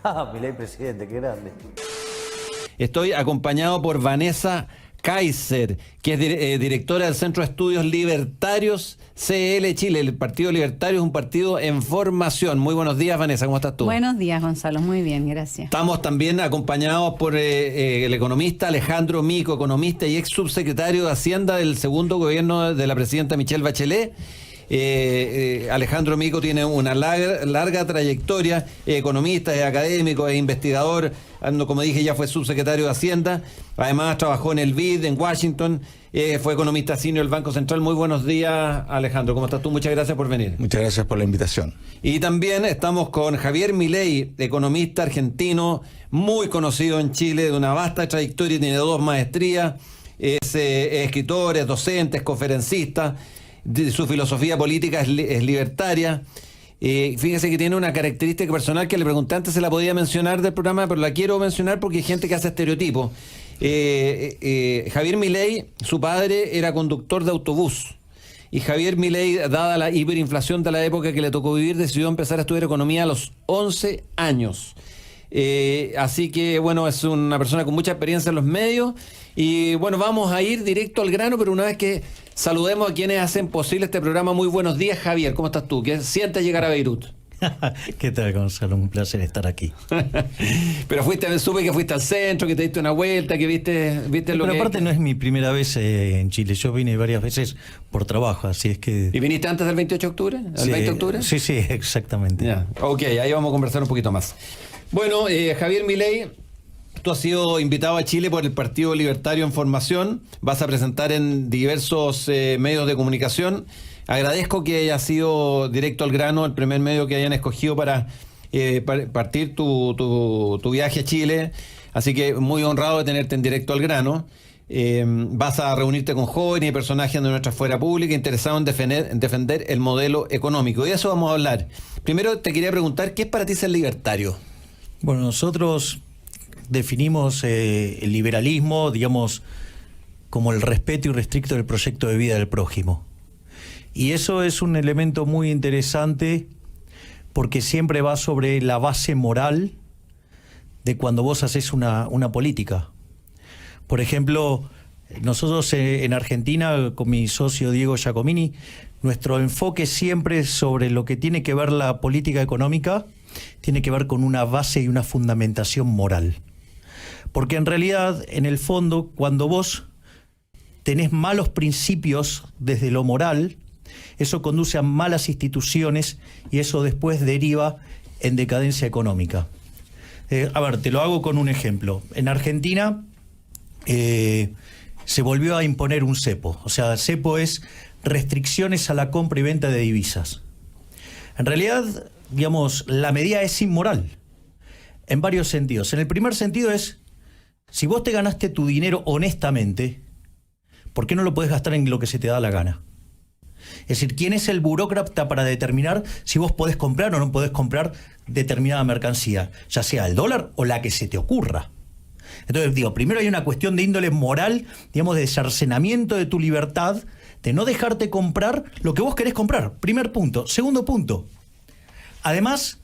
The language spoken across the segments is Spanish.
Ah, Milei presidente, qué grande. Estoy acompañado por Vanessa Kaiser, que es directora del Centro de Estudios Libertarios CL Chile. El Partido Libertario es un partido en formación. Muy buenos días, Vanessa, ¿cómo estás tú? Buenos días, Gonzalo, muy bien, gracias. Estamos también acompañados por el economista Alejandro Mico, economista y ex subsecretario de Hacienda del segundo gobierno de la presidenta Michelle Bachelet. Alejandro Mico tiene una larga trayectoria, economista, es académico, es investigador, como dije ya fue subsecretario de Hacienda, además trabajó en el BID en Washington, fue economista senior del Banco Central. Muy buenos días, Alejandro, ¿cómo estás tú? Muchas gracias por venir. Muchas gracias por la invitación. Y también estamos con Javier Milei, economista argentino, muy conocido en Chile, de una vasta trayectoria, tiene 2 maestrías, es escritor, es docente, es conferencista. Su filosofía política es libertaria. Fíjese que tiene una característica personal que le pregunté antes, se la podía mencionar del programa, pero la quiero mencionar porque hay gente que hace estereotipos. Javier Milei, su padre era conductor de autobús. Y Javier Milei, dada la hiperinflación de la época que le tocó vivir, decidió empezar a estudiar economía a los 11 años. Así que, bueno, es una persona con mucha experiencia en los medios. Y bueno, vamos a ir directo al grano, pero una vez que saludemos a quienes hacen posible este programa. Muy buenos días, Javier, ¿cómo estás tú? ¿Qué sientes llegar a Beirut? ¿Qué tal, Gonzalo? Un placer estar aquí. Pero supe que fuiste al centro, que te diste una vuelta, que viste lo que... Pero aparte no es mi primera vez en Chile, yo vine varias veces por trabajo, así es que... ¿Y viniste antes del 28 de octubre? ¿El 20 de octubre? Sí, exactamente. Ya, ok, ahí vamos a conversar un poquito más. Bueno, Javier Milei, tú has sido invitado a Chile por el Partido Libertario en Formación, vas a presentar en diversos medios de comunicación. Agradezco que haya sido directo al grano, el primer medio que hayan escogido para partir tu viaje a Chile, así que muy honrado de tenerte en directo al grano. Vas a reunirte con jóvenes y personajes de nuestra esfera pública interesados en defender el modelo económico, y de eso vamos a hablar. Primero te quería preguntar, ¿qué es para ti ser libertario? Bueno, nosotros definimos el liberalismo, digamos, como el respeto irrestricto del proyecto de vida del prójimo. Y eso es un elemento muy interesante porque siempre va sobre la base moral de cuando vos haces una política. Por ejemplo, nosotros en Argentina, con mi socio Diego Giacomini, nuestro enfoque siempre sobre lo que tiene que ver la política económica tiene que ver con una base y una fundamentación moral. Porque en realidad, en el fondo, cuando vos tenés malos principios desde lo moral, eso conduce a malas instituciones y eso después deriva en decadencia económica. A ver, te lo hago con un ejemplo. En Argentina se volvió a imponer un cepo. O sea, cepo es restricciones a la compra y venta de divisas. En realidad, digamos, la medida es inmoral en varios sentidos. En el primer sentido es, si vos te ganaste tu dinero honestamente, ¿por qué no lo podés gastar en lo que se te da la gana? Es decir, ¿quién es el burócrata para determinar si vos podés comprar o no podés comprar determinada mercancía? Ya sea el dólar o la que se te ocurra. Entonces, digo, primero hay una cuestión de índole moral, digamos, de cercenamiento de tu libertad, de no dejarte comprar lo que vos querés comprar. Primer punto. Segundo punto. Además,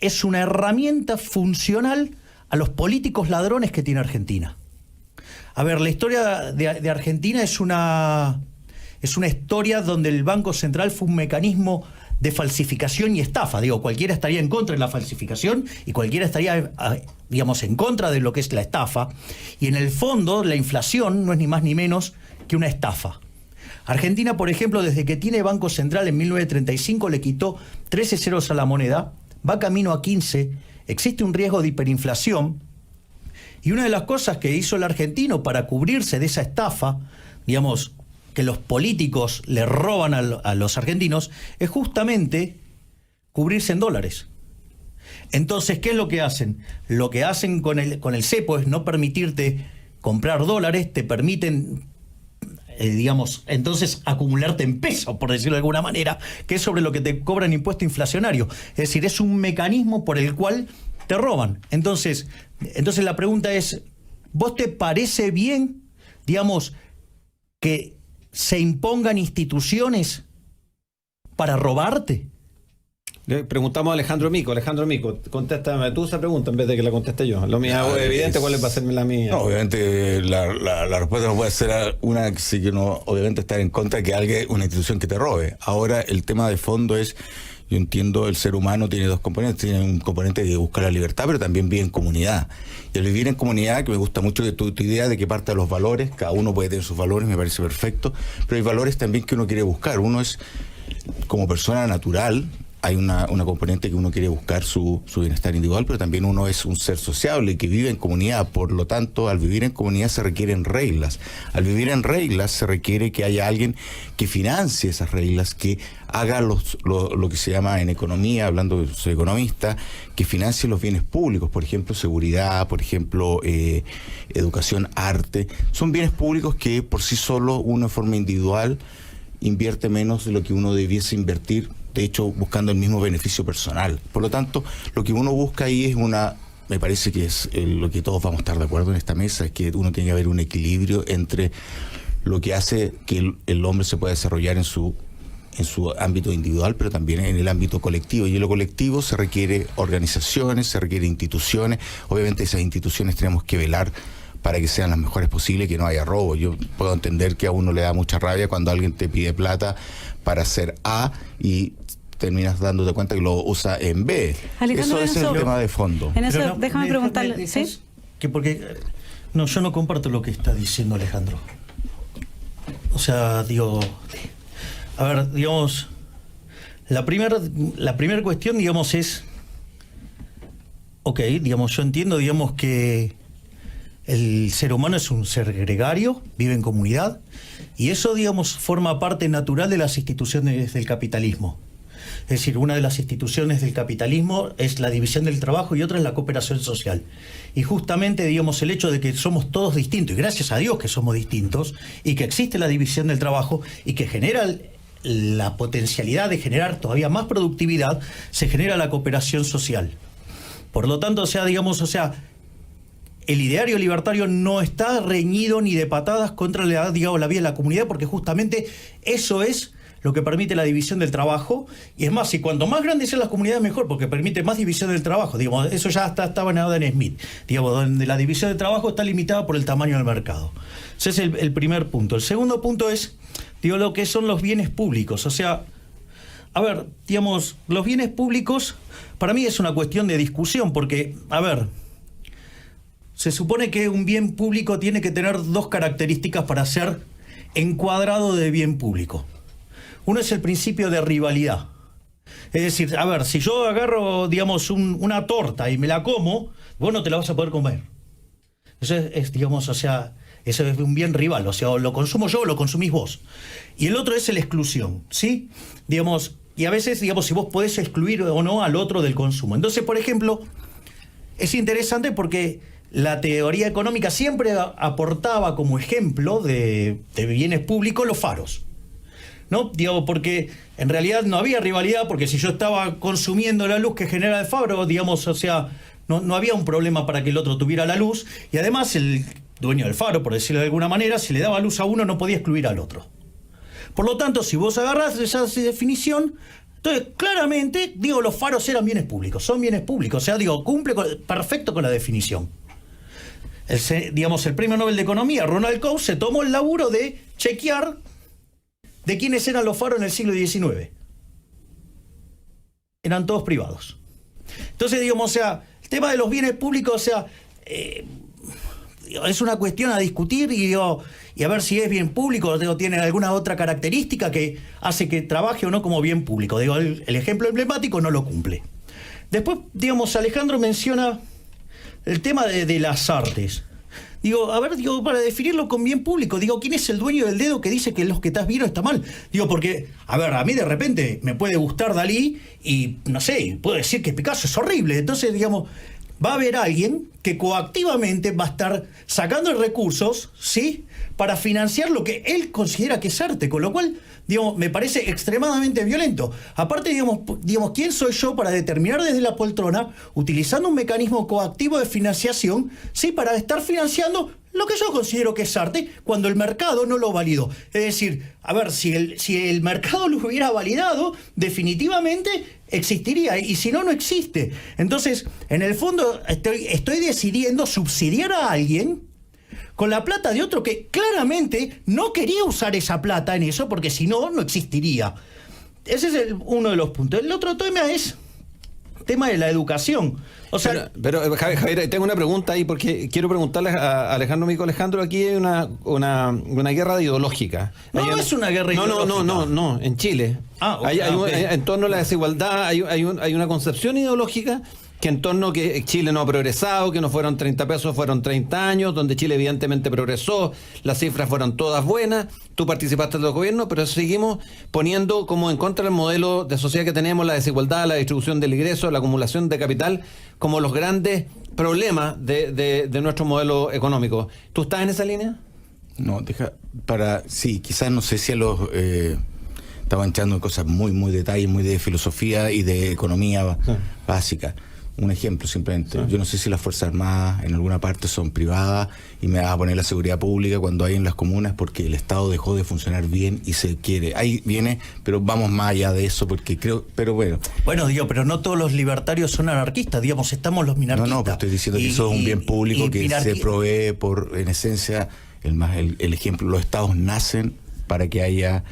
es una herramienta funcional a los políticos ladrones que tiene Argentina. A ver, la historia de Argentina es una historia donde el Banco Central fue un mecanismo de falsificación y estafa. Digo, cualquiera estaría en contra de la falsificación y cualquiera estaría, digamos, en contra de lo que es la estafa. Y en el fondo, la inflación no es ni más ni menos que una estafa. Argentina, por ejemplo, desde que tiene Banco Central en 1935 le quitó 13 ceros a la moneda, va camino a 15, existe un riesgo de hiperinflación. Y una de las cosas que hizo el argentino para cubrirse de esa estafa, digamos, que los políticos le roban a los argentinos, es justamente cubrirse en dólares. Entonces, ¿qué es lo que hacen? Lo que hacen con el cepo es no permitirte comprar dólares, te permiten, digamos, entonces acumularte en pesos, por decirlo de alguna manera, que es sobre lo que te cobran impuesto inflacionario. Es decir, es un mecanismo por el cual te roban. Entonces la pregunta es, ¿vos te parece bien, digamos, que se impongan instituciones para robarte? Le preguntamos a Alejandro Mico. Alejandro Mico, contéstame tú esa pregunta en vez de que la conteste yo. Lo mío es evidente, ¿cuál va a ser la mía? No, obviamente la respuesta no puede ser una que sí que uno obviamente estar en contra de que alguien, una institución que te robe. Ahora el tema de fondo es, yo entiendo, el ser humano tiene dos componentes. Tiene un componente de buscar la libertad, pero también vive en comunidad. Y el vivir en comunidad, que me gusta mucho de tu idea de que parte de los valores, cada uno puede tener sus valores, me parece perfecto, pero hay valores también que uno quiere buscar. Uno es, como persona natural, hay una componente que uno quiere buscar su bienestar individual, pero también uno es un ser sociable que vive en comunidad. Por lo tanto, al vivir en comunidad se requieren reglas. Al vivir en reglas se requiere que haya alguien que financie esas reglas, que haga lo que se llama en economía, hablando de soy economista, que financie los bienes públicos, por ejemplo, seguridad, por ejemplo, educación, arte. Son bienes públicos que por sí solo uno de forma individual invierte menos de lo que uno debiese invertir, de hecho buscando el mismo beneficio personal. Por lo tanto, lo que uno busca ahí es me parece que es lo que todos vamos a estar de acuerdo en esta mesa, es que uno tiene que haber un equilibrio entre lo que hace que el hombre se pueda desarrollar en su ámbito individual, pero también en el ámbito colectivo. Y en lo colectivo se requiere organizaciones, se requiere instituciones. Obviamente esas instituciones tenemos que velar para que sean las mejores posibles, que no haya robo. Yo puedo entender que a uno le da mucha rabia cuando alguien te pide plata para hacer A y terminas dándote cuenta que lo usa en B. Alejandro, Ese es el tema de fondo. En eso, Pero déjame preguntarle. ¿Sí? Que porque no, yo no comparto lo que está diciendo Alejandro. O sea, digo, a ver, digamos, la primera cuestión, digamos, es, ok, digamos, yo entiendo, digamos, que el ser humano es un ser gregario, vive en comunidad, y eso, digamos, forma parte natural de las instituciones del capitalismo. Es decir, una de las instituciones del capitalismo es la división del trabajo y otra es la cooperación social. Y justamente, digamos, el hecho de que somos todos distintos, y gracias a Dios que somos distintos, y que existe la división del trabajo y que genera la potencialidad de generar todavía más productividad, se genera la cooperación social. Por lo tanto, o sea, digamos, o sea, el ideario libertario no está reñido ni de patadas contra la vida de la comunidad, porque justamente eso es lo que permite la división del trabajo. Y es más, y cuanto más grandes sean las comunidades, mejor, porque permite más división del trabajo. Digamos, eso ya estaba en Adam Smith, digamos, donde la división del trabajo está limitada por el tamaño del mercado. Ese es el primer punto. El segundo punto es, digo, lo que son los bienes públicos. O sea, a ver, digamos, los bienes públicos para mí es una cuestión de discusión, porque, a ver, se supone que un bien público tiene que tener dos características para ser encuadrado de bien público. Uno es el principio de rivalidad. Es decir, a ver, si yo agarro, digamos, una torta y me la como, vos no te la vas a poder comer. Eso es, digamos, o sea, eso es un bien rival, o sea, o lo consumo yo o lo consumís vos. Y el otro es la exclusión, ¿sí? Digamos, y a veces, digamos, si vos podés excluir o no al otro del consumo. Entonces, por ejemplo, es interesante porque la teoría económica siempre aportaba como ejemplo de bienes públicos los faros, ¿no? Digo, porque en realidad no había rivalidad, porque si yo estaba consumiendo la luz que genera el faro, digamos, o sea, no había un problema para que el otro tuviera la luz, y además el dueño del faro, por decirlo de alguna manera, si le daba luz a uno no podía excluir al otro. Por lo tanto, si vos agarrás esa definición, entonces claramente, digo, los faros eran bienes públicos, son bienes públicos, o sea, digo, cumple perfecto con la definición. Digamos, el premio Nobel de Economía, Ronald Coase, se tomó el laburo de chequear de quiénes eran los faros en el siglo XIX. Eran todos privados. Entonces, digamos, o sea, el tema de los bienes públicos, o sea, es una cuestión a discutir y a ver si es bien público o tiene alguna otra característica que hace que trabaje o no como bien público. Digo, el ejemplo emblemático no lo cumple. Después, digamos, Alejandro menciona el tema de las artes. Digo, a ver, digo, para definirlo con bien público, digo, ¿quién es el dueño del dedo que dice que los que estás viendo está mal? Digo, porque, a ver, a mí de repente me puede gustar Dalí y, no sé, puedo decir que Picasso es horrible. Entonces, digamos, va a haber alguien que coactivamente va a estar sacando recursos, ¿sí?, para financiar lo que él considera que es arte, con lo cual, digamos, me parece extremadamente violento. Aparte, digamos, ¿quién soy yo para determinar desde la poltrona, utilizando un mecanismo coactivo de financiación, sí, para estar financiando lo que yo considero que es arte, cuando el mercado no lo validó? Es decir, a ver, si el mercado lo hubiera validado, definitivamente existiría, y si no, no existe. Entonces, en el fondo, estoy decidiendo subsidiar a alguien con la plata de otro que claramente no quería usar esa plata en eso, porque si no, no existiría. Ese es uno de los puntos. El otro tema es tema de la educación. O sea, pero Javier, tengo una pregunta ahí, porque quiero preguntarle a Alejandro, amigo Alejandro, aquí hay una guerra ideológica. No es una guerra ideológica. No, en Chile. Okay. En torno a la desigualdad hay una concepción ideológica que en torno a que Chile no ha progresado, que no fueron 30 pesos, fueron 30 años, donde Chile evidentemente progresó, las cifras fueron todas buenas, tú participaste del gobierno, pero seguimos poniendo como en contra del modelo de sociedad que tenemos, la desigualdad, la distribución del ingreso, la acumulación de capital, como los grandes problemas de nuestro modelo económico. ¿Tú estás en esa línea? No, sí, quizás no sé si a los... estaban echando cosas muy detalles, muy de filosofía y de economía básica. Un ejemplo simplemente. Yo no sé si las Fuerzas Armadas en alguna parte son privadas y me vas a poner la seguridad pública cuando hay en las comunas, porque el Estado dejó de funcionar bien y se quiere. Ahí viene, pero vamos más allá de eso, porque creo, pero bueno. Bueno, digo, pero no todos los libertarios son anarquistas, digamos, estamos los minarquistas. No, pero estoy diciendo que eso es un bien público que se provee por, en esencia, el ejemplo, los Estados nacen para que haya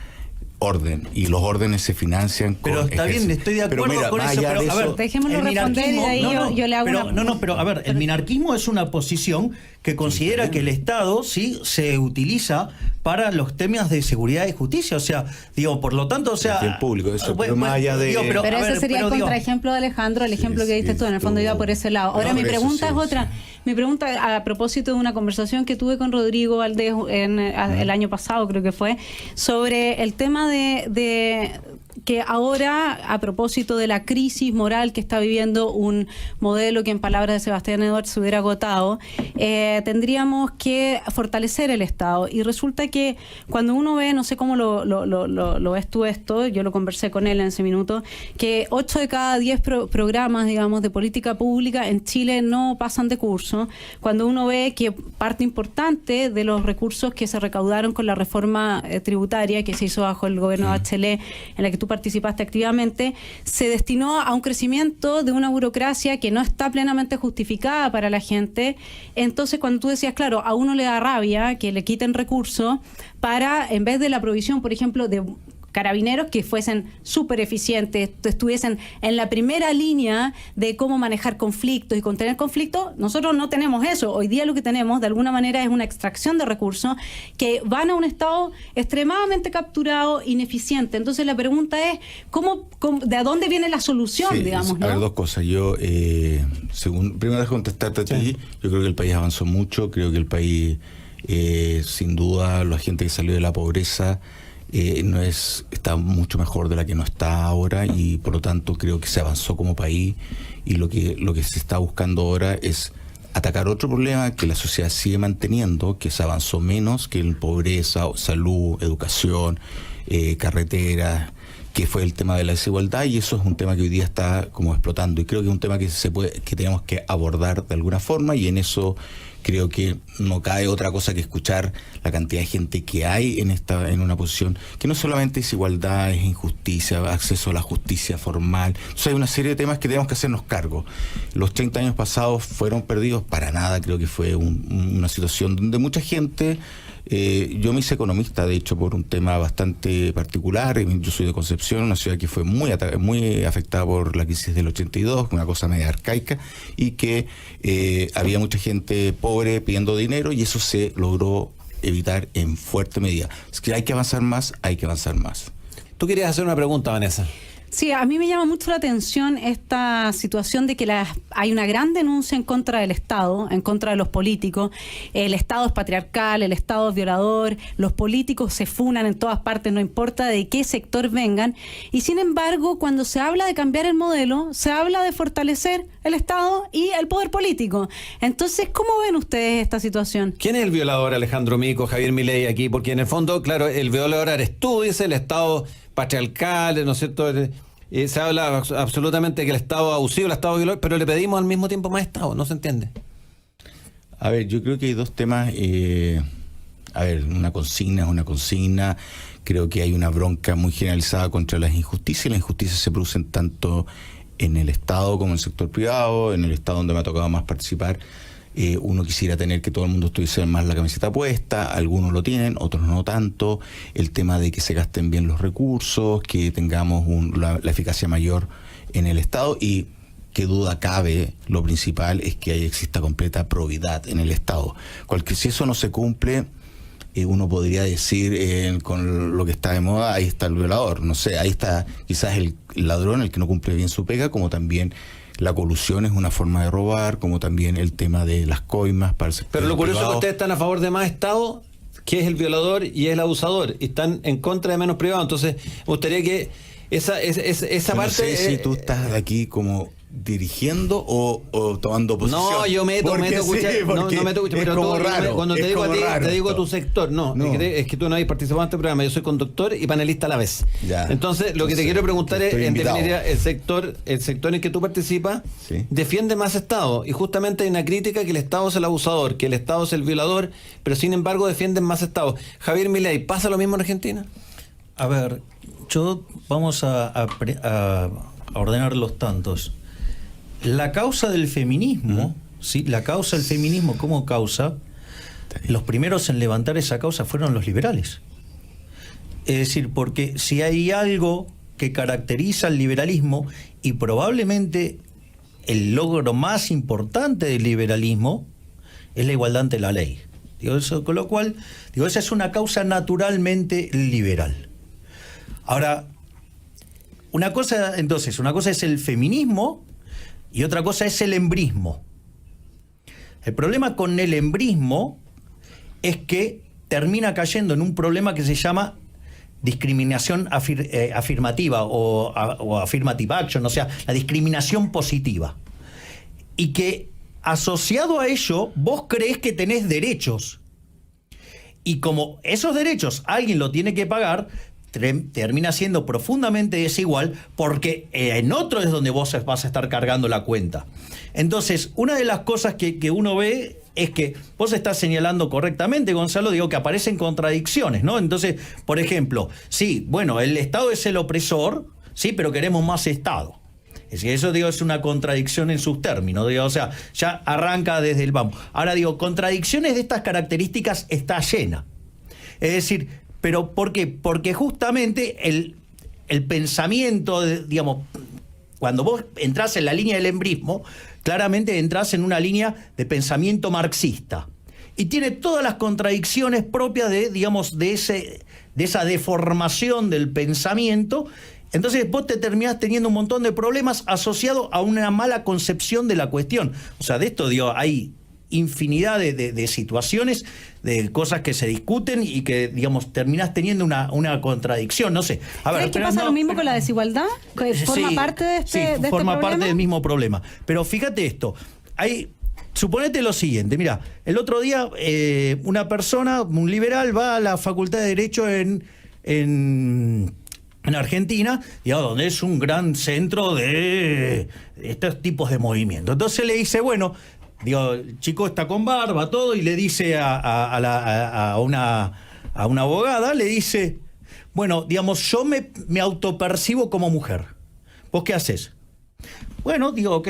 orden, y los órdenes se financian con pero está bien, estoy de acuerdo con eso, pero a ver, dejémoslo responder y de ahí yo le hago pero a ver, el minarquismo es una posición que considera que el Estado sí se utiliza para los temas de seguridad y justicia, o sea, digo, por lo tanto, o sea, el público, eso, pero más allá de... Pero ese sería el contraejemplo de Alejandro, el ejemplo que diste tú, en el fondo iba por ese lado. Ahora mi pregunta es otra. Mi pregunta, a propósito de una conversación que tuve con Rodrigo Valdés el año pasado, creo que fue, sobre el tema de que ahora, a propósito de la crisis moral que está viviendo un modelo que en palabras de Sebastián Edwards se hubiera agotado, tendríamos que fortalecer el Estado. Y resulta que cuando uno ve, no sé cómo lo ves tú esto, yo lo conversé con él en ese minuto, que 8 de cada 10 programas, digamos, de política pública en Chile no pasan de curso, cuando uno ve que parte importante de los recursos que se recaudaron con la reforma tributaria que se hizo bajo el gobierno de Bachelet, en la que tú participaste activamente, se destinó a un crecimiento de una burocracia que no está plenamente justificada para la gente. Entonces, cuando tú decías, claro, a uno le da rabia que le quiten recursos para, en vez de la provisión, por ejemplo, de carabineros que fuesen súper eficientes, estuviesen en la primera línea de cómo manejar conflictos y contener conflictos, nosotros no tenemos eso. Hoy día lo que tenemos, de alguna manera, es una extracción de recursos que van a un Estado extremadamente capturado, ineficiente. Entonces la pregunta es, ¿de dónde viene la solución, digamos? A ver, dos cosas. Yo, primero de contestarte a ti, yo creo que el país avanzó mucho, creo que el país, sin duda, la gente que salió de la pobreza, está mucho mejor de la que no está ahora, y por lo tanto creo que se avanzó como país, y lo que se está buscando ahora es atacar otro problema que la sociedad sigue manteniendo, que se avanzó menos que en pobreza, salud, educación, carreteras, que fue el tema de la desigualdad, y eso es un tema que hoy día está como explotando, y creo que es un tema que tenemos que abordar de alguna forma, y en eso creo que no cabe otra cosa que escuchar la cantidad de gente que hay en una posición que no solamente es igualdad, es injusticia, acceso a la justicia formal. Entonces hay una serie de temas que tenemos que hacernos cargo. Los 30 años pasados fueron perdidos para nada, creo que fue una situación donde mucha gente... yo me hice economista, de hecho, por un tema bastante particular. Yo soy de Concepción, una ciudad que fue muy afectada por la crisis del 82, una cosa media arcaica, y que había mucha gente pobre pidiendo dinero, y eso se logró evitar en fuerte medida. Es que hay que avanzar más, hay que avanzar más. Tú querías hacer una pregunta, Vanessa. Sí, a mí me llama mucho la atención esta situación de que hay una gran denuncia en contra del Estado, en contra de los políticos. El Estado es patriarcal, el Estado es violador, los políticos se funan en todas partes, no importa de qué sector vengan. Y sin embargo, cuando se habla de cambiar el modelo, se habla de fortalecer el Estado y el poder político. Entonces, ¿cómo ven ustedes esta situación? ¿Quién es el violador, Alejandro Mico, Javier Milei aquí? Porque en el fondo, claro, el violador eres tú, dice el Estado patriarcal, ¿no es cierto? Se habla absolutamente que el Estado abusivo, el Estado violador, pero le pedimos al mismo tiempo más Estado, no se entiende. A ver, yo creo que hay dos temas. A ver, una consigna es una consigna. Creo que hay una bronca muy generalizada contra las injusticias. Las injusticias se producen tanto en el Estado como en el sector privado. En el Estado, donde me ha tocado más participar, uno quisiera tener que todo el mundo estuviese más la camiseta puesta. Algunos lo tienen, otros no tanto. El tema de que se gasten bien los recursos, que tengamos la eficacia mayor en el Estado, y qué duda cabe, lo principal es que exista completa probidad en el Estado. Si eso no se cumple, uno podría decir, con lo que está de moda, ahí está el violador. No sé, ahí está quizás el ladrón, el que no cumple bien su pega, como también la colusión es una forma de robar, como también el tema de las coimas para el sector Pero lo curioso es privado. que ustedes están a favor de más Estado, que es el violador y es el abusador, y están en contra de menos privado. Entonces, me gustaría que esa Yo parte... no sé si tú estás aquí como dirigiendo o tomando posición. No, yo meto, escucha, no meto, es pero como tú, raro, cuando te es digo a como ti, raro te digo esto. tu sector, no. Es que tú no habéis participado en este programa, yo soy conductor y panelista a la vez. Ya. Entonces, lo que te Entonces, quiero preguntar es, estoy en invitado. definitiva, el sector en el que tú participas, Sí. defiende más Estado, y justamente hay una crítica que el Estado es el abusador, que el Estado es el violador, pero sin embargo defienden más Estado. Javier Milei, ¿pasa lo mismo en Argentina? A ver, vamos a ordenar los tantos. La causa del feminismo, ¿sí? La causa del feminismo como causa, los primeros en levantar esa causa fueron los liberales. Es decir, porque si hay algo que caracteriza al liberalismo, y probablemente el logro más importante del liberalismo, es la igualdad ante la ley. Con lo cual, esa es una causa naturalmente liberal. Ahora, una cosa es el feminismo y otra cosa es el embrismo. El problema con el embrismo es que termina cayendo en un problema que se llama discriminación afirmativa o affirmative action, o sea, la discriminación positiva. Y que asociado a ello, vos creés que tenés derechos. Y como esos derechos alguien lo tiene que pagar, termina siendo profundamente desigual, porque en otro es donde vos vas a estar cargando la cuenta. Entonces, una de las cosas que uno ve es que vos estás señalando correctamente, Gonzalo, que aparecen contradicciones, ¿no? Entonces, por ejemplo, sí, bueno, el Estado es el opresor, sí, pero queremos más Estado. Es decir, eso es una contradicción en sus términos, o sea, ya arranca desde el vamos. Ahora contradicciones de estas características está llena. Es decir, ¿pero por qué? Porque justamente el pensamiento, cuando vos entrás en la línea del embrismo, claramente entrás en una línea de pensamiento marxista. Y tiene todas las contradicciones propias de esa deformación del pensamiento. Entonces vos te terminás teniendo un montón de problemas asociados a una mala concepción de la cuestión. O sea, de esto hay infinidad de situaciones, de cosas que se discuten y que, terminás teniendo una contradicción, no sé. A ver, ¿Crees que pasa lo mismo con la desigualdad? ¿Forma parte de este forma problema? parte del mismo problema. Pero fíjate esto, suponete lo siguiente, mira, el otro día una persona, un liberal, va a la Facultad de Derecho en Argentina, donde es un gran centro de estos tipos de movimientos. Entonces le dice, bueno, el chico está con barba, todo, y le dice a una abogada, le dice, bueno, yo me autopercibo como mujer. ¿Vos qué haces? Bueno, ok,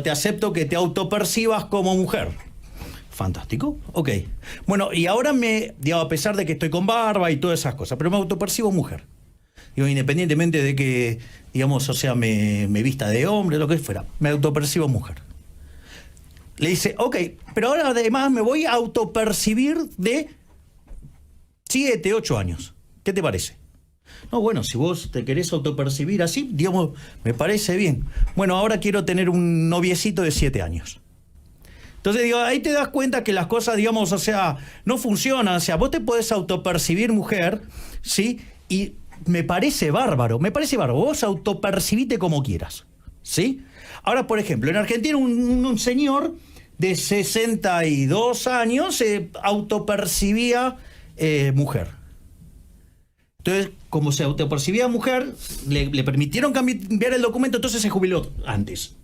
te acepto que te autopercibas como mujer. Fantástico, ok. Bueno, y ahora a pesar de que estoy con barba y todas esas cosas, pero me autopercibo mujer. Independientemente de que, me vista de hombre, lo que fuera, me autopercibo mujer. Le dice, ok, pero ahora además me voy a autopercibir de 7, 8 años. ¿Qué te parece? No, bueno, si vos te querés autopercibir así, digamos, me parece bien. Bueno, ahora quiero tener un noviecito de 7 años. Entonces, digo, ahí te das cuenta que las cosas, digamos, o sea, no funcionan. O sea, vos te podés autopercibir mujer, ¿sí? Y me parece bárbaro. Vos autopercibite como quieras, ¿sí? Ahora, por ejemplo, en Argentina un señor de 62 años se autopercibía mujer. Entonces, como se autopercibía mujer, le permitieron cambiar el documento, entonces se jubiló antes.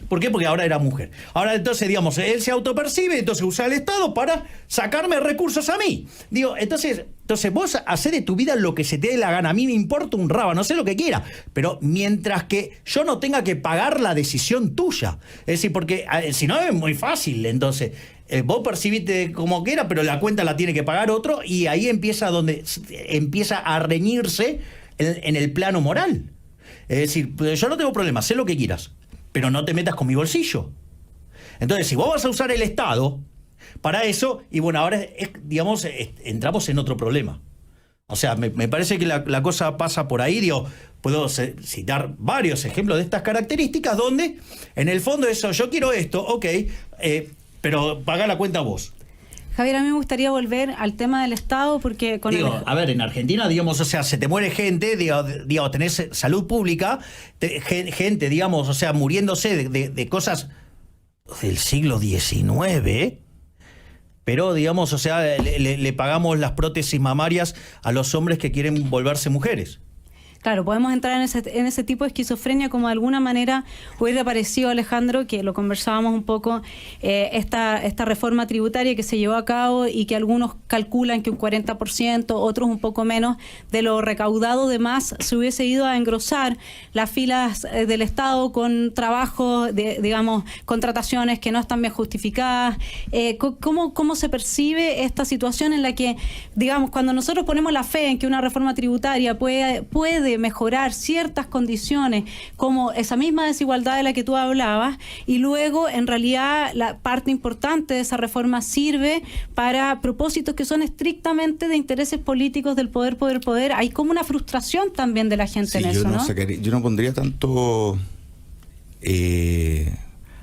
¿Por qué? Porque ahora era mujer. Ahora, entonces, digamos, él se autopercibe, entonces usa el Estado para sacarme recursos a mí. Digo, entonces vos hacés de tu vida lo que se te dé la gana. A mí me importa un rábano, sé lo que quiera. Pero mientras que yo no tenga que pagar la decisión tuya. Es decir, porque si no es muy fácil, entonces... vos percibiste como quiera, pero la cuenta la tiene que pagar otro, y ahí empieza a reñirse en el plano moral. Es decir, yo no tengo problema, sé lo que quieras, pero no te metas con mi bolsillo. Entonces, si vos vas a usar el Estado para eso, y bueno, ahora, digamos, entramos en otro problema. O sea, me parece que la cosa pasa por ahí. Digo, puedo citar varios ejemplos de estas características donde, en el fondo, eso, yo quiero esto, ok, pero paga la cuenta vos. Javier, a mí me gustaría volver al tema del Estado porque... A ver, en Argentina, digamos, o sea, se te muere gente, digamos, tenés salud pública, gente, digamos, o sea, muriéndose de cosas del siglo XIX, pero, digamos, o sea, le pagamos las prótesis mamarias a los hombres que quieren volverse mujeres. Claro, podemos entrar en ese tipo de esquizofrenia, como de alguna manera hubiera parecido, Alejandro, que lo conversábamos un poco, esta reforma tributaria que se llevó a cabo y que algunos calculan que un 40%, otros un poco menos, de lo recaudado de más se hubiese ido a engrosar las filas del Estado con trabajos, digamos, contrataciones que no están bien justificadas. ¿Cómo se percibe esta situación en la que, digamos, cuando nosotros ponemos la fe en que una reforma tributaria puede mejorar ciertas condiciones, como esa misma desigualdad de la que tú hablabas, y luego en realidad la parte importante de esa reforma sirve para propósitos que son estrictamente de intereses políticos del poder, hay como una frustración también de la gente en eso, ¿no? Yo no pondría tanto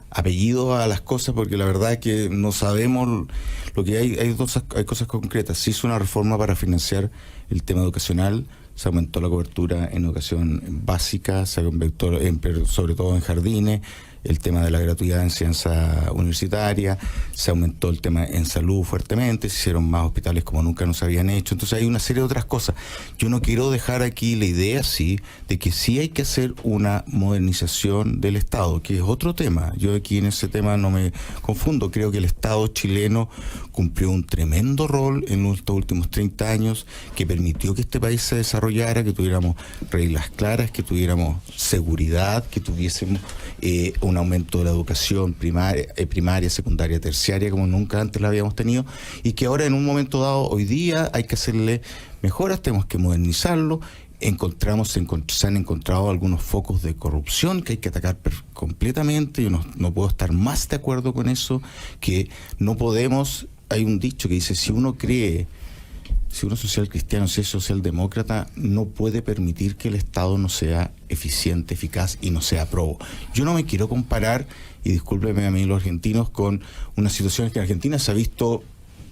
apellido a las cosas, porque la verdad es que no sabemos lo que hay cosas concretas. Se hizo una reforma para financiar el tema educacional, se aumentó la cobertura en educación básica, se aumentó sobre todo en jardines, el tema de la gratuidad en ciencia universitaria, se aumentó el tema en salud fuertemente, se hicieron más hospitales como nunca nos habían hecho. Entonces hay una serie de otras cosas. Yo no quiero dejar aquí la idea, sí, de que sí hay que hacer una modernización del Estado, que es otro tema. Yo aquí en ese tema no me confundo. Creo que el Estado chileno cumplió un tremendo rol en estos últimos 30 años, que permitió que este país se desarrollara, que tuviéramos reglas claras, que tuviéramos seguridad, que tuviésemos un aumento de la educación primaria, secundaria, terciaria, como nunca antes la habíamos tenido, y que ahora en un momento dado, hoy día, hay que hacerle mejoras, tenemos que modernizarlo. Se han encontrado algunos focos de corrupción que hay que atacar completamente. Yo no puedo estar más de acuerdo con eso, que no podemos. Hay un dicho que dice, si uno es social cristiano, si es socialdemócrata, no puede permitir que el Estado no sea eficiente, eficaz y no sea probo. Yo no me quiero comparar, y discúlpenme a mí los argentinos, con una situación que en Argentina se ha visto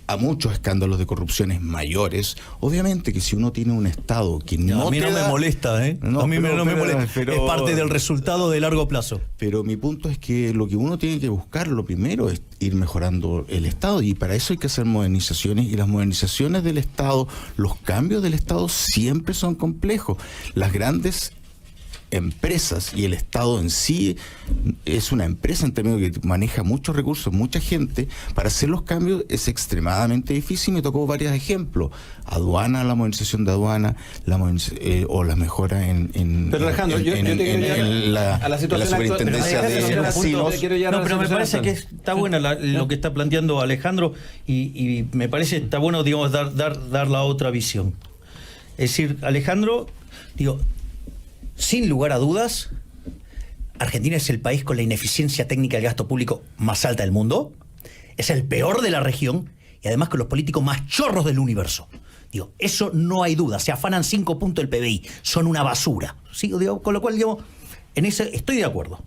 a muchos escándalos de corrupciones mayores. Obviamente que si uno tiene un Estado que no, a mí no me molesta, ¿eh? No, a mí no me molesta. Pero, es parte del resultado de largo plazo. Pero mi punto es que lo que uno tiene que buscar, lo primero, es ir mejorando el Estado, y para eso hay que hacer modernizaciones, y las modernizaciones del Estado, los cambios del Estado siempre son complejos. Las grandes empresas y el Estado en sí es una empresa en términos que maneja muchos recursos, mucha gente. Para hacer los cambios es extremadamente difícil. Me tocó varios ejemplos: aduana, la modernización de aduana, o la mejora en pero Alejandro, yo te quiero llevar a la situación superintendencia de casinos. No, pero me parece que está bueno lo que está planteando Alejandro, y me parece está bueno, digamos, dar la otra visión. Es decir, Alejandro, digo, sin lugar a dudas, Argentina es el país con la ineficiencia técnica del gasto público más alta del mundo, es el peor de la región, y además con los políticos más chorros del universo. Digo, eso no hay duda. Se afanan 5 puntos del PBI. Son una basura. ¿Sí? Digo, con lo cual, digo, en eso estoy de acuerdo.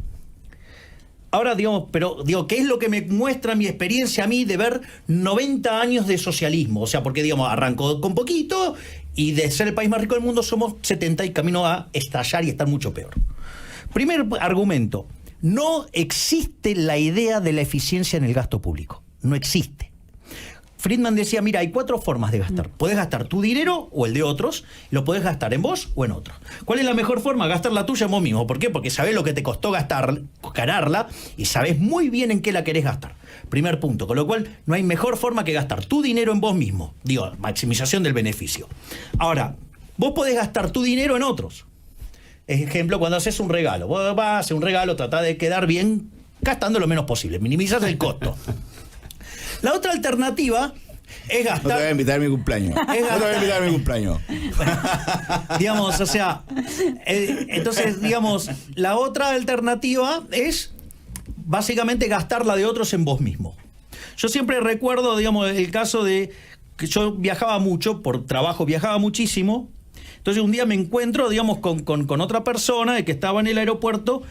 Ahora, digamos, pero digo, ¿qué es lo que me muestra mi experiencia a mí de ver 90 años de socialismo? O sea, porque, digamos, arrancó con poquito y de ser el país más rico del mundo somos 70 y camino a estallar y estar mucho peor. Primer argumento, no existe la idea de la eficiencia en el gasto público. No existe. Friedman decía, mira, hay 4 formas de gastar. Puedes gastar tu dinero o el de otros, lo puedes gastar en vos o en otros. ¿Cuál es la mejor forma? Gastar la tuya en vos mismo. ¿Por qué? Porque sabés lo que te costó ganarla y sabés muy bien en qué la querés gastar. Primer punto. Con lo cual, no hay mejor forma que gastar tu dinero en vos mismo. Digo, maximización del beneficio. Ahora, vos podés gastar tu dinero en otros. Ejemplo, cuando haces un regalo. Vos vas a hacer un regalo, tratás de quedar bien gastando lo menos posible. Minimizás el costo. La otra alternativa es gastar... No te voy a invitar a mi cumpleaños. No te voy a invitar a mi cumpleaños. Digamos, o sea... entonces, digamos, la otra alternativa es básicamente gastar la de otros en vos mismo. Yo siempre recuerdo, digamos, el caso de que yo viajaba mucho, por trabajo viajaba muchísimo. Entonces un día me encuentro, digamos, con otra persona que estaba en el aeropuerto.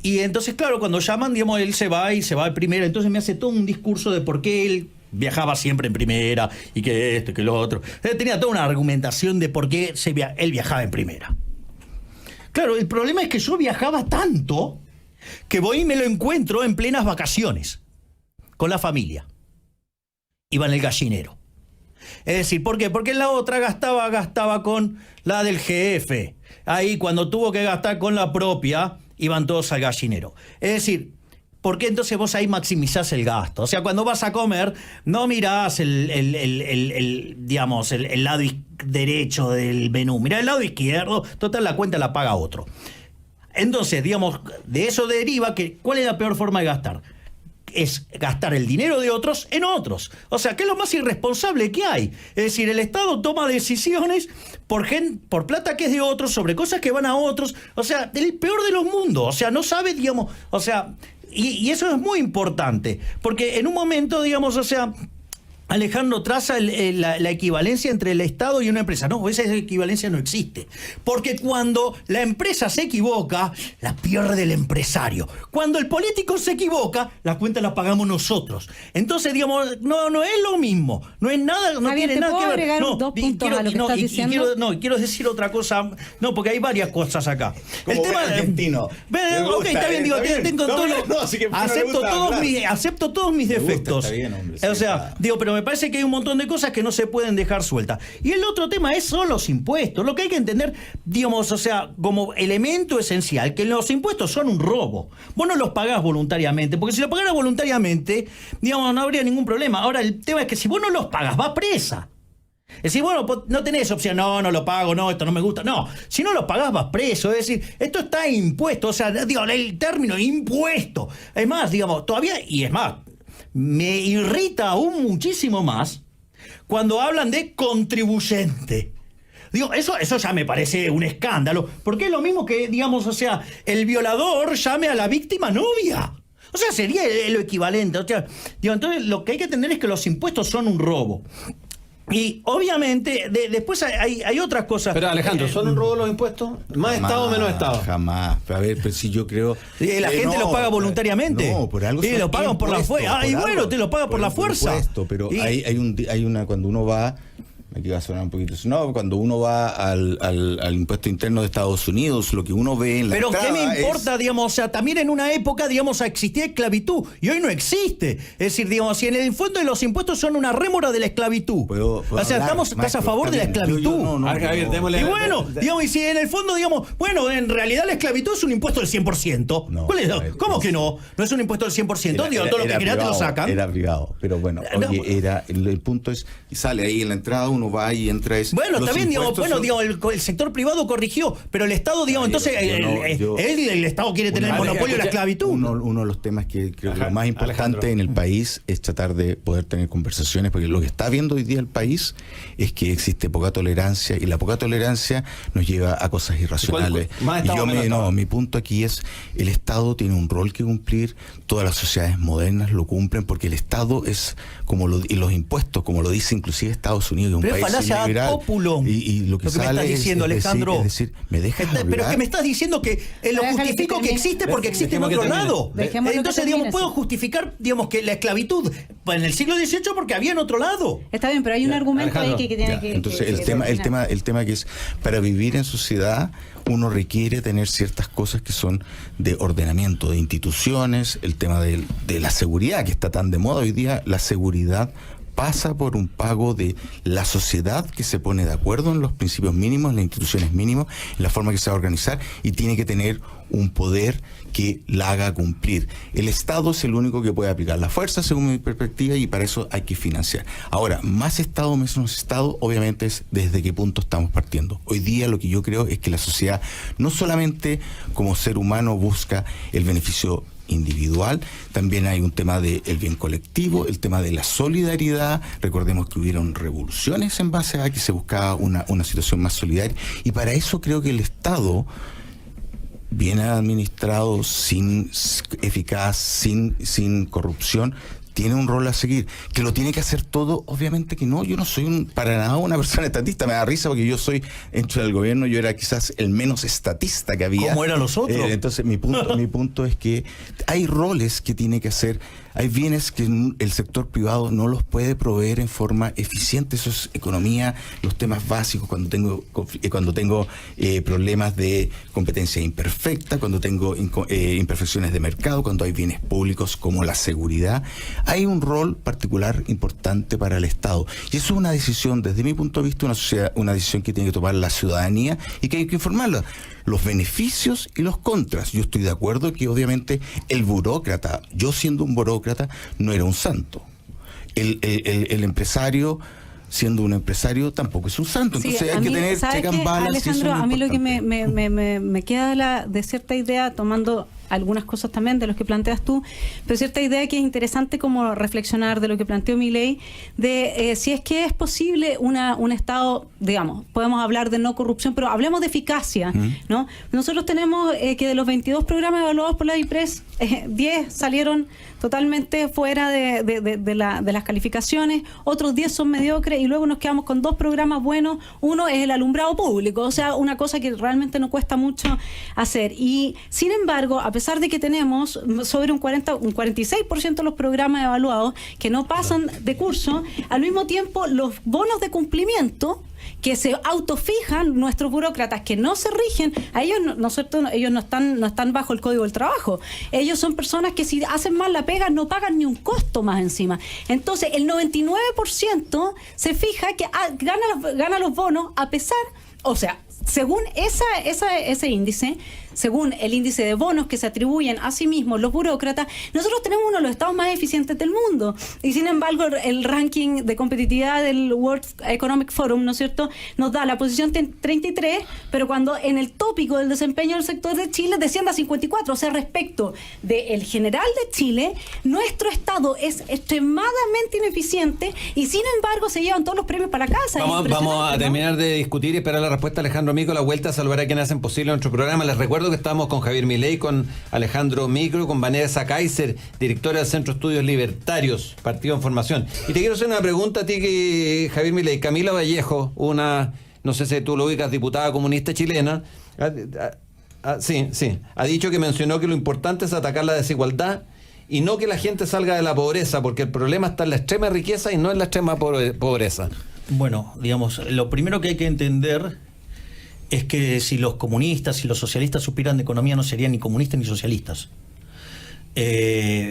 Y entonces, claro, cuando llaman, digamos, él se va de primera. Entonces me hace todo un discurso de por qué él viajaba siempre en primera y que esto y que lo otro. Tenía toda una argumentación de por qué él viajaba en primera. Claro, el problema es que yo viajaba tanto que voy y me lo encuentro en plenas vacaciones con la familia. Iba en el gallinero. Es decir, ¿por qué? Porque la otra gastaba con la del jefe. Ahí cuando tuvo que gastar con la propia... iban todos al gallinero. Es decir, ¿por qué entonces vos ahí maximizás el gasto? O sea, cuando vas a comer, no mirás digamos, el lado derecho del menú, mirá el lado izquierdo, total la cuenta la paga otro. Entonces, digamos, de eso deriva que, ¿cuál es la peor forma de gastar? Es gastar el dinero de otros en otros. O sea, ¿qué es lo más irresponsable que hay? Es decir, el Estado toma decisiones por plata que es de otros, sobre cosas que van a otros. O sea, el peor de los mundos. O sea, no sabe, digamos, o sea, y eso es muy importante. Porque en un momento, digamos, o sea, Alejandro traza la equivalencia entre el Estado y una empresa. No, esa equivalencia no existe. Porque cuando la empresa se equivoca, la pierde el empresario. Cuando el político se equivoca, la cuenta la pagamos nosotros. Entonces, digamos, no es lo mismo. No es nada, no Javier, tiene nada que ver. agregar No, 2 puntos a lo que estás diciendo. Quiero decir otra cosa. No, porque hay varias cosas acá. Como buen argentino. Ok, está bien, digo, tengo todos acepto todos mis defectos. Está bien, hombre, o sea, digo, pero me parece que hay un montón de cosas que no se pueden dejar sueltas. Y el otro tema son los impuestos. Lo que hay que entender, digamos, o sea, como elemento esencial, que los impuestos son un robo. Vos no los pagás voluntariamente, porque si los pagaras voluntariamente, digamos, no habría ningún problema. Ahora, el tema es que si vos no los pagas, vas presa. Es decir, bueno, no tenés opción, no lo pago, no, esto no me gusta. No, si no lo pagás vas preso. Es decir, esto está impuesto. O sea, digo, el término impuesto. Es más, digamos, todavía, y es más, me irrita aún muchísimo más cuando hablan de contribuyente. Digo, eso ya me parece un escándalo, porque es lo mismo que, digamos, o sea, el violador llame a la víctima novia. O sea, sería lo equivalente. O sea, digo, entonces lo que hay que entender es que los impuestos son un robo. Y obviamente después hay otras cosas. Pero Alejandro, ¿son un robo los impuestos? ¿Más Jamás, Estado o menos Estado? Jamás. A ver, pero si yo creo... La gente lo paga voluntariamente. No, por algo. Y lo pagan por la fuerza. Ah, y bueno, te lo paga por la fuerza. Pero hay una, cuando uno va... Aquí va a sonar un poquito. No, cuando uno va al impuesto interno de Estados Unidos, lo que uno ve en la Pero entrada ¿qué me importa, digamos? O sea, también en una época, digamos, existía esclavitud y hoy no existe. Es decir, digamos, si en el fondo los impuestos son una rémora de la esclavitud. ¿Puedo o sea, ¿estás a favor de la esclavitud? Démosle, y bueno, digamos, y si en el fondo, digamos, bueno, en realidad la esclavitud es un impuesto del 100%. No, ¿Cuál es? ¿Cómo que no? No es un impuesto del 100%, digo, todo lo que quería te lo sacan. Era privado, pero bueno, el punto es, y sale ahí en la entrada, uno va y entra Bueno, está bien, digamos, el sector privado corrigió, pero el Estado, digamos, entonces el Estado quiere tener el monopolio de la esclavitud. Uno de los temas que creo que lo más importante en el país es tratar de poder tener conversaciones, porque lo que está viendo hoy día el país es que existe poca tolerancia, y la poca tolerancia nos lleva a cosas irracionales. Mi punto aquí es, el Estado tiene un rol que cumplir, todas las sociedades modernas lo cumplen, porque el Estado es, y los impuestos, como lo dice inclusive Estados Unidos, que es un país falacia liberal. ad populum. Y lo que me sale estás diciendo, Alejandro. es decir, ¿me dejas hablar? Pero es que me estás diciendo que lo Déjale justifico que termine. existe porque existe en Dejemos que otro termine. lado. Dejémoslo que Entonces, termine, puedo sí. justificar, que la esclavitud en el siglo XVIII porque había en otro lado. Está bien, pero hay un argumento ahí que tiene Ya, que... entonces que- el que tema terminar. que es, para vivir en sociedad uno requiere tener ciertas cosas que son de ordenamiento de instituciones, el tema de la seguridad que está tan de moda hoy día. La seguridad pasa por un pago de la sociedad que se pone de acuerdo en los principios mínimos, en las instituciones mínimas, en la forma que se va a organizar, y tiene que tener un poder que la haga cumplir. El Estado es el único que puede aplicar la fuerza, según mi perspectiva, y para eso hay que financiar. Ahora, más Estado, menos Estado, obviamente es desde qué punto estamos partiendo. Hoy día lo que yo creo es que la sociedad no solamente como ser humano busca el beneficio individual, también hay un tema del bien colectivo, el tema de la solidaridad. Recordemos que hubieron revoluciones en base a que se buscaba una situación más solidaria, y para eso creo que el Estado, bien administrado, eficaz, sin corrupción, tiene un rol a seguir. ¿Que lo tiene que hacer todo? Obviamente que no. Yo no soy para nada una persona estatista. Me da risa porque yo soy, dentro del gobierno, yo era quizás el menos estatista que había. ¿Cómo eran los otros? Entonces mi punto es que hay roles que tiene que hacer, hay bienes que el sector privado no los puede proveer en forma eficiente. Eso es economía, los temas básicos, cuando tengo problemas de competencia imperfecta, cuando tengo imperfecciones de mercado, cuando hay bienes públicos como la seguridad. Hay un rol particular importante para el Estado, y eso es una decisión, desde mi punto de vista, una decisión que tiene que tomar la ciudadanía y que hay que informarla. Los beneficios y los contras. Yo estoy de acuerdo que obviamente el burócrata, yo siendo un burócrata, no era un santo. El empresario, siendo un empresario, tampoco es un santo. Entonces Sí, hay que tener ¿sabes check and qué, balance. Alejandro, eso es a mí lo que importante. me queda de cierta idea, tomando algunas cosas también de los que planteas tú, pero cierta idea que es interesante como reflexionar de lo que planteó Milei, de si es que es posible un Estado, digamos, podemos hablar de no corrupción, pero hablemos de eficacia, ¿no? Nosotros tenemos que de los 22 programas evaluados por la IPRES, 10 salieron totalmente fuera de las calificaciones, otros 10 son mediocres, y luego nos quedamos con 2 programas buenos. Uno es el alumbrado público, o sea, una cosa que realmente no cuesta mucho hacer. Y sin embargo, a pesar de que tenemos sobre un 46% de los programas evaluados que no pasan de curso, al mismo tiempo los bonos de cumplimiento que se autofijan nuestros burócratas, que no se rigen, a ellos ellos no están bajo el Código del Trabajo. Ellos son personas que si hacen mal la pega no pagan ni un costo más encima. Entonces el 99% se fija que gana los bonos a pesar, o sea, según ese índice, según el índice de bonos que se atribuyen a sí mismos los burócratas, nosotros tenemos uno de los estados más eficientes del mundo. Y sin embargo, el ranking de competitividad del World Economic Forum, ¿no es cierto?, nos da la posición 33, pero cuando en el tópico del desempeño del sector de Chile desciende a 54. O sea, respecto del general de Chile, nuestro estado es extremadamente ineficiente y sin embargo se llevan todos los premios para casa. Vamos a terminar de discutir y esperar la respuesta de Alejandro Mico. La vuelta a saludar a quienes hacen posible nuestro programa. Les recuerdo que estamos con Javier Milei, con Alejandro Mico, con Vanessa Kaiser, directora del Centro de Estudios Libertarios, Partido en Formación. Y te quiero hacer una pregunta a ti, Javier Milei. Camila Vallejo, no sé si tú lo ubicas, diputada comunista chilena, ha dicho que mencionó que lo importante es atacar la desigualdad y no que la gente salga de la pobreza, porque el problema está en la extrema riqueza y no en la extrema pobreza. Bueno, digamos, lo primero que hay que entender es que si los comunistas y los socialistas supieran de economía no serían ni comunistas ni socialistas.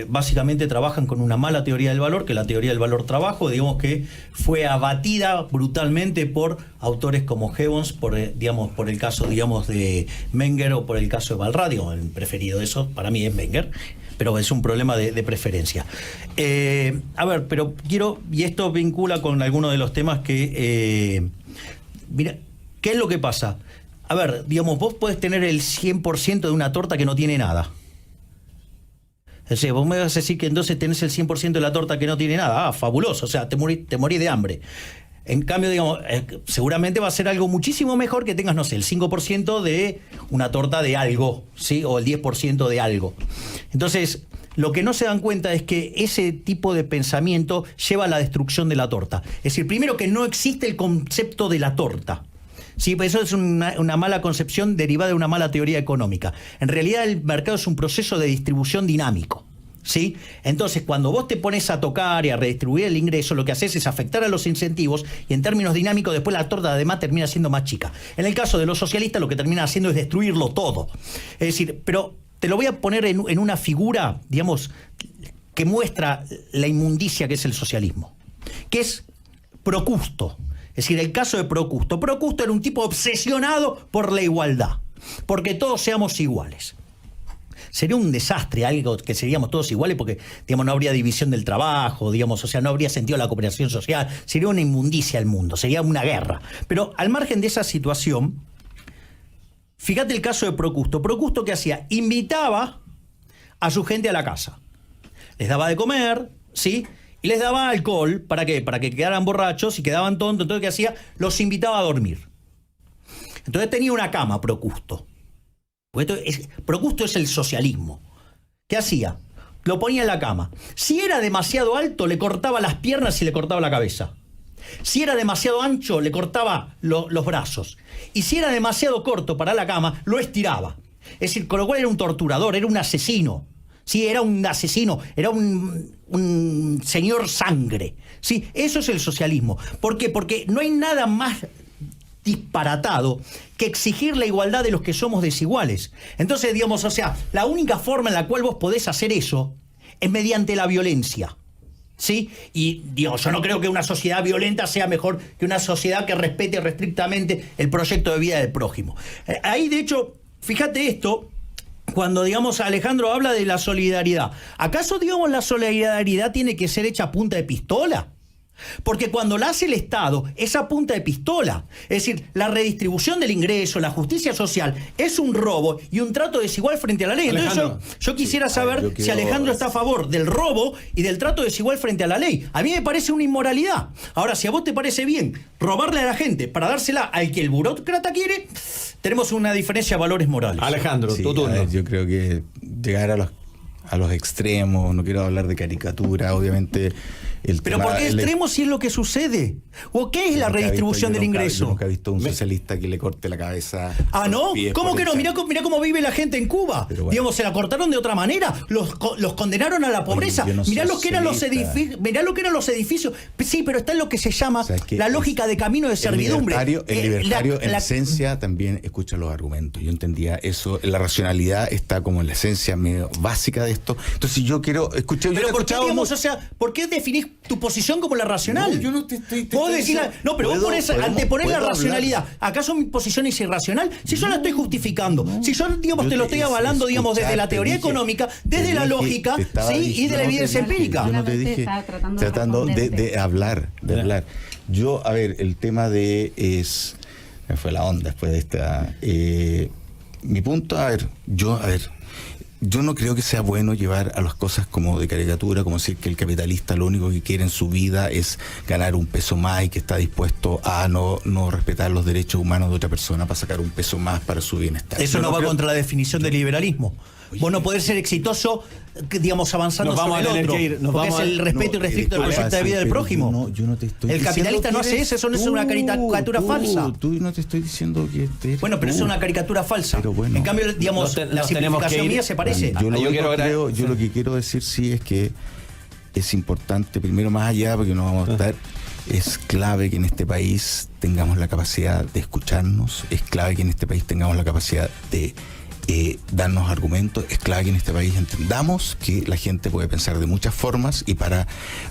Básicamente trabajan con una mala teoría del valor, que es la teoría del valor trabajo, digamos que fue abatida brutalmente por autores como Gibbons, por el caso, de Menger, o por el caso de Valradio. El preferido de esos para mí es Menger, pero es un problema de preferencia. Pero quiero, y esto vincula con algunos de los temas que... mira, ¿qué es lo que pasa? Vos podés tener el 100% de una torta que no tiene nada. O sea, vos me vas a decir que entonces tenés el 100% de la torta que no tiene nada. Fabuloso, o sea, te morís de hambre. En cambio, seguramente va a ser algo muchísimo mejor que tengas, no sé, el 5% de una torta de algo, ¿sí? O el 10% de algo. Entonces, lo que no se dan cuenta es que ese tipo de pensamiento lleva a la destrucción de la torta. Es decir, primero que no existe el concepto de la torta. Sí, pues eso es una mala concepción derivada de una mala teoría económica. En realidad el mercado es un proceso de distribución dinámico. ¿Sí? Entonces, cuando vos te pones a tocar y a redistribuir el ingreso, lo que haces es afectar a los incentivos y en términos dinámicos después la torta además termina siendo más chica. En el caso de los socialistas lo que terminan haciendo es destruirlo todo. Es decir, pero te lo voy a poner en una figura, digamos, que muestra la inmundicia que es el socialismo, que es Procusto. Es decir, el caso de Procusto. Procusto era un tipo obsesionado por la igualdad, porque todos seamos iguales. Sería un desastre, algo que seríamos todos iguales porque, digamos, no habría división del trabajo, digamos, o sea, no habría sentido la cooperación social, sería una inmundicia al mundo, sería una guerra. Pero al margen de esa situación, fíjate el caso de Procusto. Procusto, ¿qué hacía? Invitaba a su gente a la casa. Les daba de comer, ¿sí? Y les daba alcohol, ¿para qué? Para que quedaran borrachos y quedaban tontos. Entonces, ¿qué hacía? Los invitaba a dormir. Entonces tenía una cama, Procusto. Procusto es el socialismo. ¿Qué hacía? Lo ponía en la cama. Si era demasiado alto, le cortaba las piernas y le cortaba la cabeza. Si era demasiado ancho, le cortaba los brazos. Y si era demasiado corto para la cama, lo estiraba. Es decir, con lo cual era un torturador, era un asesino. Sí, era un asesino, era un señor sangre. Sí, eso es el socialismo. ¿Por qué? Porque no hay nada más disparatado que exigir la igualdad de los que somos desiguales. Entonces, digamos, o sea, la única forma en la cual vos podés hacer eso es mediante la violencia. ¿Sí? Y digo, yo no creo que una sociedad violenta sea mejor que una sociedad que respete restrictamente el proyecto de vida del prójimo. Ahí, de hecho, fíjate esto, cuando, digamos, Alejandro habla de la solidaridad. ¿Acaso, digamos, la solidaridad tiene que ser hecha a punta de pistola? Porque cuando la hace el Estado es a punta de pistola. Es decir, la redistribución del ingreso, la justicia social es un robo y un trato desigual frente a la ley. Entonces yo quisiera saber si Alejandro está a favor del robo y del trato desigual frente a la ley. A mí me parece una inmoralidad. Ahora, si a vos te parece bien robarle a la gente para dársela al que el burócrata quiere, tenemos una diferencia de valores morales. Alejandro, Sí, tu turno. yo creo que llegar a los extremos, no quiero hablar de caricatura, obviamente. Pero ¿por qué extremos si es lo que sucede? ¿O qué es la redistribución del ingreso? Yo nunca he visto un socialista que le corte la cabeza. Ah, ¿no? ¿Cómo que no? Mirá cómo vive la gente en Cuba. Bueno, digamos, se la cortaron de otra manera. Los condenaron a la pobreza. No, mirá lo que eran los edificios. Mirá lo que eran los edificios. Sí, pero está en lo que se llama la lógica de camino de servidumbre. El libertario en esencia también escucha los argumentos. Yo entendía eso. La racionalidad está como en la esencia medio básica de esto. Entonces yo quiero escuchar. Pero ¿por qué, digamos, o sea, ¿por qué definís tu posición como la racional? No, yo no te estoy... No, pero vos anteponer la racionalidad. Hablar. ¿Acaso mi posición es irracional? Si yo la estoy justificando, si yo, digamos, te lo estoy avalando, digamos, desde la teoría económica, desde la lógica, ¿sí? Y de la evidencia empírica. Yo no te dije, tratando de hablar. Yo, a ver, el tema me fue la onda después de esta... mi punto, yo no creo que sea bueno llevar a las cosas como de caricatura, como decir que el capitalista lo único que quiere en su vida es ganar un peso más y que está dispuesto a no respetar los derechos humanos de otra persona para sacar un peso más para su bienestar. Eso no va contra la definición del liberalismo. Vos no podés ser exitoso, digamos, avanzando sobre el otro, porque es el respeto irrestricto del proyecto de vida del prójimo. No, yo no te estoy el capitalista no hace eso no es una caricatura falsa. Tú no te estoy diciendo que... Bueno, pero es una caricatura falsa. Bueno, en cambio, digamos, la simplificación mía se parece. Yo lo que quiero decir sí es que es importante, primero más allá, porque no vamos a estar... Es clave que en este país tengamos la capacidad de escucharnos, es clave que en este país tengamos la capacidad de darnos argumentos, es clave que en este país entendamos que la gente puede pensar de muchas formas y para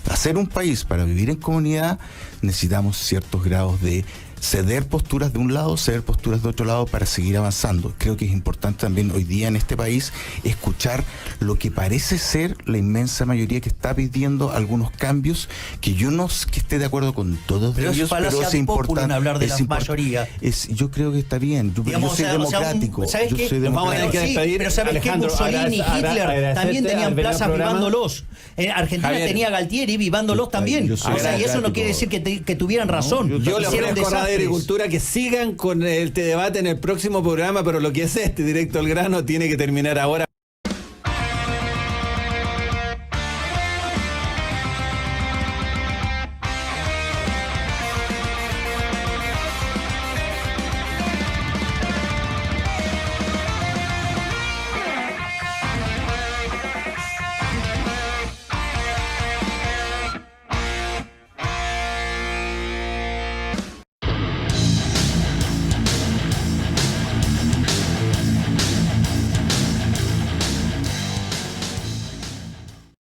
hacer un país, para vivir en comunidad, necesitamos ciertos grados de ceder posturas de un lado, ceder posturas de otro lado para seguir avanzando. Creo que es importante también hoy día en este país escuchar lo que parece ser la inmensa mayoría que está pidiendo algunos cambios, que yo no que esté de acuerdo con todos ellos, pero es importante hablar de la mayoría. Yo creo que está bien. Yo soy democrático. ¿Sabes qué? Vamos a tener que despedir. Pero ¿sabes qué? Mussolini y Hitler también tenían plazas vivándolos. Argentina tenía Galtieri vivándolos también. O sea, y eso no quiere decir que tuvieran razón. Yo le ofrezco a Radio Agricultura que sigan con este debate en el próximo programa, pero lo que es Directo al Grano tiene que terminar ahora.